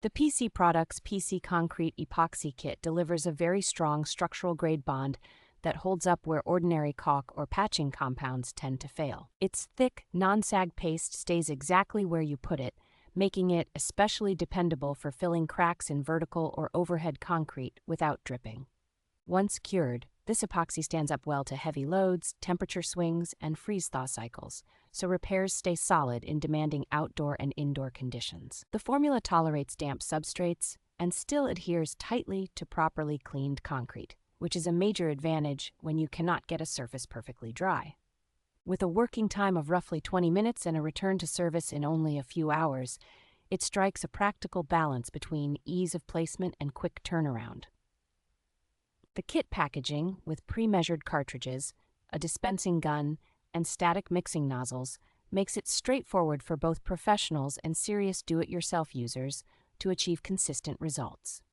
The PC Products PC Concrete Epoxy Kit delivers a very strong structural grade bond that holds up where ordinary caulk or patching compounds tend to fail. Its thick, non-sag paste stays exactly where you put it, making it especially dependable for filling cracks in vertical or overhead concrete without dripping. Once cured, this epoxy stands up well to heavy loads, temperature swings, and freeze-thaw cycles, so repairs stay solid in demanding outdoor and indoor conditions. The formula tolerates damp substrates and still adheres tightly to properly cleaned concrete, which is a major advantage when you cannot get a surface perfectly dry. With a working time of roughly 20 minutes and a return to service in only a few hours, it strikes a practical balance between ease of placement and quick turnaround. The kit packaging, with pre-measured cartridges, a dispensing gun, and static mixing nozzles, makes it straightforward for both professionals and serious do-it-yourself users to achieve consistent results.